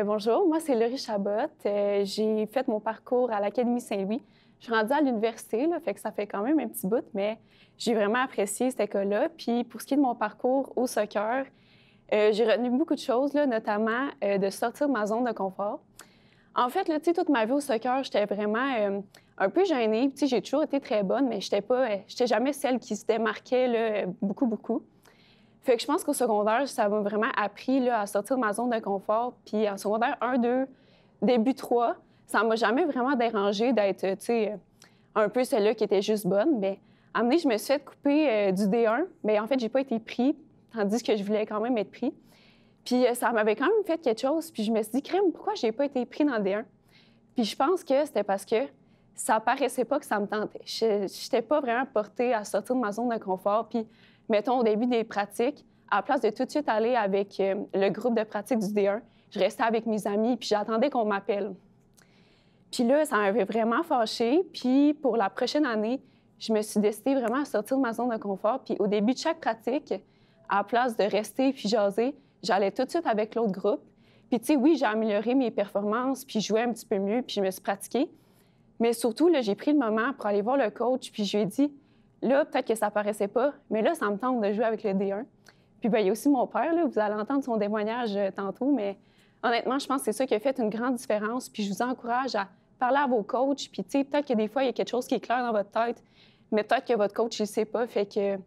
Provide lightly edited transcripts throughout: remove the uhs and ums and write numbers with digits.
Bonjour, moi c'est Laurie Chabot. J'ai fait mon parcours à l'Académie Saint-Louis. Je suis rendue à l'université, là, fait que ça fait quand même un petit bout, mais j'ai vraiment apprécié cette école-là. Puis pour ce qui est de mon parcours au soccer, j'ai retenu beaucoup de choses, là, notamment de sortir de ma zone de confort. En fait, là, tu sais, toute ma vie au soccer, j'étais vraiment un peu gênée. Tu sais, j'ai toujours été très bonne, mais j'étais jamais celle qui se démarquait là, beaucoup, beaucoup. Fait que je pense qu'au secondaire, ça m'a vraiment appris là, à sortir de ma zone de confort. Puis en secondaire 1, 2, début 3, ça m'a jamais vraiment dérangé d'être, tu sais, un peu celle-là qui était juste bonne. Mais à un moment donné, je me suis fait couper du D1. Mais en fait, j'ai pas été pris, tandis que je voulais quand même être pris. Puis ça m'avait quand même fait quelque chose. Puis je me suis dit, crème, pourquoi j'ai pas été pris dans le D1? Puis je pense que c'était parce que ça paraissait pas que ça me tentait. Je n'étais pas vraiment portée à sortir de ma zone de confort. Puis, mettons, au début des pratiques, à la place de tout de suite aller avec le groupe de pratique du D1, je restais avec mes amis, puis j'attendais qu'on m'appelle. Puis là, ça m'avait vraiment fâchée. Puis pour la prochaine année, je me suis décidée vraiment à sortir de ma zone de confort. Puis au début de chaque pratique, à la place de rester puis jaser, j'allais tout de suite avec l'autre groupe. Puis tu sais, oui, j'ai amélioré mes performances, puis je jouais un petit peu mieux, puis je me suis pratiquée. Mais surtout, là, j'ai pris le moment pour aller voir le coach, puis je lui ai dit, là, peut-être que ça paraissait pas, mais là, ça me tente de jouer avec le D1. Puis bien, il y a aussi mon père, là, vous allez entendre son témoignage tantôt, mais honnêtement, je pense que c'est ça qui a fait une grande différence. Puis je vous encourage à parler à vos coachs, puis tu sais, peut-être que des fois, il y a quelque chose qui est clair dans votre tête, mais peut-être que votre coach, il ne sait pas. Fait que,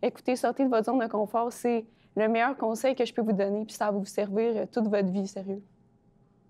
écoutez, sortez de votre zone de confort, c'est le meilleur conseil que je peux vous donner, puis ça va vous servir toute votre vie, sérieux.